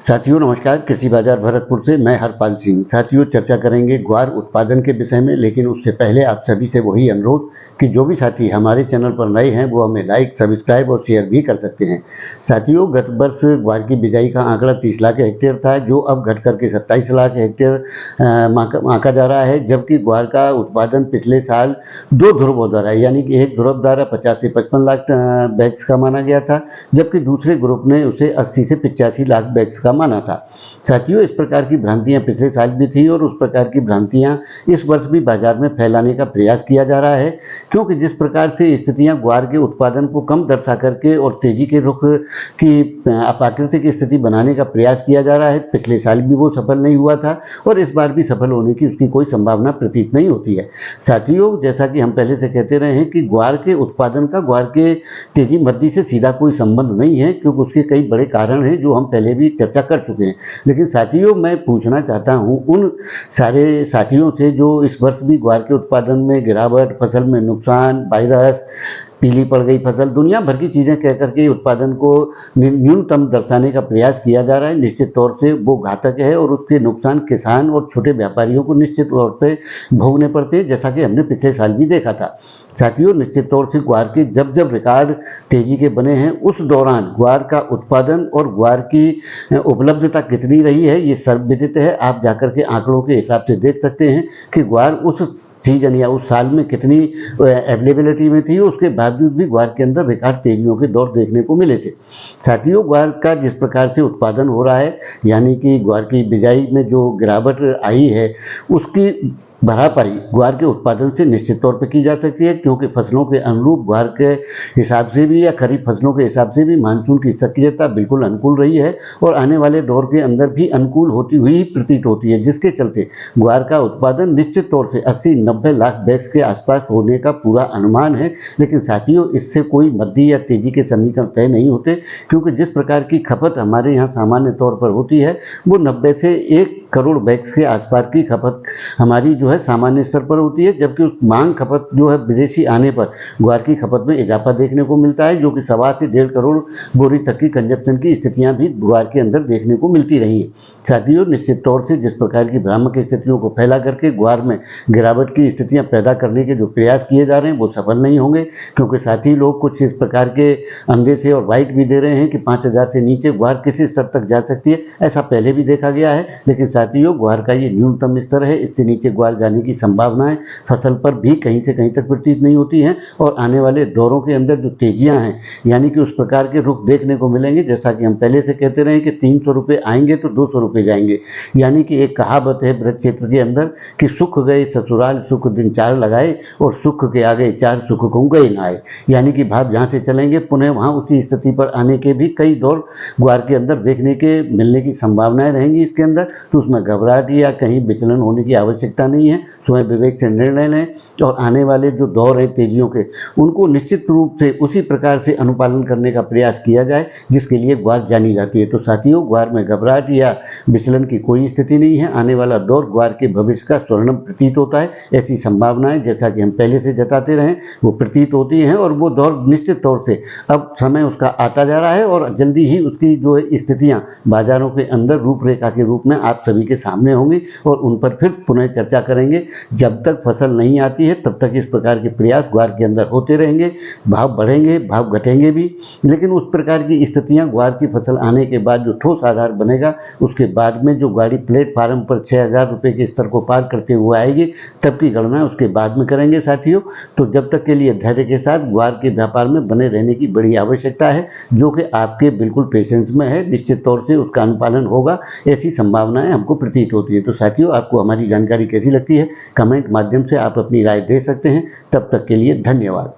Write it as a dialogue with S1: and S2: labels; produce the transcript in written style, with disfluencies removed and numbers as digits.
S1: साथियों नमस्कार। कृषि बाजार भरतपुर से मैं हरपाल सिंह। साथियों चर्चा करेंगे ग्वार उत्पादन के विषय में, लेकिन उससे पहले आप सभी से वही अनुरोध कि जो भी साथी हमारे चैनल पर नए हैं वो हमें लाइक, सब्सक्राइब और शेयर भी कर सकते हैं। साथियों गत वर्ष ग्वार की बिजाई का आंकड़ा 30 लाख हेक्टेयर था, जो अब घट करके 27 लाख हेक्टेयर आंका जा रहा है। जबकि ग्वार का उत्पादन पिछले साल दो ध्रुवों द्वारा, यानी कि एक ध्रुव द्वारा 50 से 55 लाख बैग्स का माना गया था, जबकि दूसरे ग्रुप ने उसे 80 से 85 लाख बैग्स का माना था। साथियों इस प्रकार की भ्रांतियां पिछले साल भी थी और उस प्रकार की भ्रांतियां इस वर्ष भी बाजार में फैलाने का प्रयास किया जा रहा है, क्योंकि जिस प्रकार से स्थितियां ग्वार के उत्पादन को कम दर्शा करके और तेजी के रुख की अप्राकृतिक स्थिति बनाने का प्रयास किया जा रहा है, पिछले साल भी वो सफल नहीं हुआ था और इस बार भी सफल होने की उसकी कोई संभावना प्रतीत नहीं होती है। साथियों जैसा कि हम पहले से कहते रहे हैं कि ग्वार के उत्पादन का ग्वार के तेजी मद्दी से सीधा कोई संबंध नहीं है, क्योंकि उसके कई बड़े कारण हैं जो हम पहले भी चर्चा कर चुके हैं। लेकिन साथियों मैं पूछना चाहता हूं उन सारे साथियों से जो इस वर्ष भी ग्वार के उत्पादन में गिरावट, फसल में नुकसान, वायरस, पीली पड़ गई फसल, दुनिया भर की चीज़ें कह करके उत्पादन को न्यूनतम दर्शाने का प्रयास किया जा रहा है। निश्चित तौर से वो घातक है और उसके नुकसान किसान और छोटे व्यापारियों को निश्चित तौर पे भोगने पड़ते हैं, जैसा कि हमने पिछले साल भी देखा था। साथियों निश्चित तौर से ग्वार के जब जब रिकॉर्ड तेजी के बने हैं, उस दौरान ग्वार का उत्पादन और ग्वार की उपलब्धता कितनी रही है ये सर्वविदित है। आप जाकर के आंकड़ों के हिसाब से देख सकते हैं कि ग्वार उस सीजन या उस साल में कितनी अवेलेबिलिटी में थी, उसके बावजूद भी ग्वार के अंदर रिकॉर्ड तेजियों के दौर देखने को मिले थे। साथियों ग्वार का जिस प्रकार से उत्पादन हो रहा है, यानी कि ग्वार की बिजाई में जो गिरावट आई है, उसकी भरापाई ग्वार के उत्पादन से निश्चित तौर पर की जा सकती है, क्योंकि फसलों के अनुरूप ग्वार के हिसाब से भी या खरीफ फसलों के हिसाब से भी मानसून की सक्रियता बिल्कुल अनुकूल रही है और आने वाले दौर के अंदर भी अनुकूल होती हुई प्रतीत होती है, जिसके चलते ग्वार का उत्पादन निश्चित तौर से 80-90 लाख बैग्स के आसपास होने का पूरा अनुमान है। लेकिन साथियों इससे कोई मद्दी या तेजी के समीकरण तय नहीं होते, क्योंकि जिस प्रकार की खपत हमारे यहाँ सामान्य तौर पर होती है वो 90 से 1 करोड़ बैग्स के आसपास की खपत हमारी जो है सामान्य स्तर पर होती है, जबकि उस मांग खपत जो है विदेशी आने पर ग्वार की खपत में इजाफा देखने को मिलता है, जो कि 1.25 से 1.5 करोड़ बोरी तक की कंजप्शन की स्थितियां भी ग्वार के अंदर देखने को मिलती रही है। साथियों निश्चित तौर से जिस प्रकार की भ्रामक स्थितियों को फैला करके ग्वार में गिरावट की स्थितियां पैदा करने के जो प्रयास किए जा रहे हैं वो सफल नहीं होंगे, क्योंकि साथी लोग कुछ इस प्रकार के अंदेशे और वाइट भी दे रहे हैं कि 5,000 से नीचे ग्वार किसी स्तर तक जा सकती है। ऐसा पहले भी देखा गया है, लेकिन साथियों ग्वार का ये न्यूनतम स्तर है, इससे नीचे ग्वार जाने की संभावनाएं फसल पर भी कहीं से कहीं तक प्रतीत नहीं होती हैं और आने वाले दौरों के अंदर जो तेजियां हैं, यानी कि उस प्रकार के रुख देखने को मिलेंगे, जैसा कि हम पहले से कहते रहे कि 300 रुपये आएंगे तो 200 रुपये जाएंगे। यानी कि एक कहावत है ब्रज क्षेत्र के अंदर कि सुख गए ससुराल सुख दिन 4 लगाए और सुख के आगे 4 सुख को गए ना आए। यानी कि भाव जहाँ से चलेंगे पुनः वहाँ उसी स्थिति पर आने के भी कई दौर ग्वार के अंदर देखने के मिलने की संभावनाएं रहेंगी इसके अंदर। तो उसमें घबराहट या कहीं विचलन होने की आवश्यकता नहीं है, स्वयं विवेक से निर्णय लें और आने वाले जो दौर है तेजियों के उनको निश्चित रूप से उसी प्रकार से अनुपालन करने का प्रयास किया जाए जिसके लिए ग्वार जानी जाती है। तो साथियों ग्वार में घबराहट या विचलन की कोई स्थिति नहीं है। आने वाला दौर ग्वार के भविष्य का स्वर्णिम प्रतीत होता है। ऐसी संभावनाएं जैसा कि हम पहले से जताते रहे वो प्रतीत होती हैं और वो दौर निश्चित तौर से अब समय उसका आता जा रहा है और जल्दी ही उसकी जो है स्थितियाँ बाजारों के अंदर रूपरेखा के रूप में आप सभी के सामने होंगी और उन पर फिर पुनः चर्चा करेंगे। जब तक फसल नहीं आती है तब तक इस प्रकार के प्रयास ग्वार के अंदर होते रहेंगे, भाव बढ़ेंगे, भाव घटेंगे भी, लेकिन उस प्रकार की स्थितियां ग्वार की फसल आने के बाद जो ठोस आधार बनेगा उसके बाद में जो गाड़ी प्लेटफार्म पर 6,000 रुपये के स्तर को पार करते हुए आएगी तब की गणना उसके बाद में करेंगे साथियों। तो जब तक के लिए धैर्य के साथ ग्वार के व्यापार में बने रहने की बड़ी आवश्यकता है, जो कि आपके बिल्कुल पेशेंस में है। निश्चित तौर से उसका अनुपालन होगा, ऐसी संभावनाएं हमको प्रतीत होती है। तो साथियों आपको हमारी जानकारी कैसी लगती है कमेंट माध्यम से आप अपनी राय दे सकते हैं। तब तक के लिए धन्यवाद।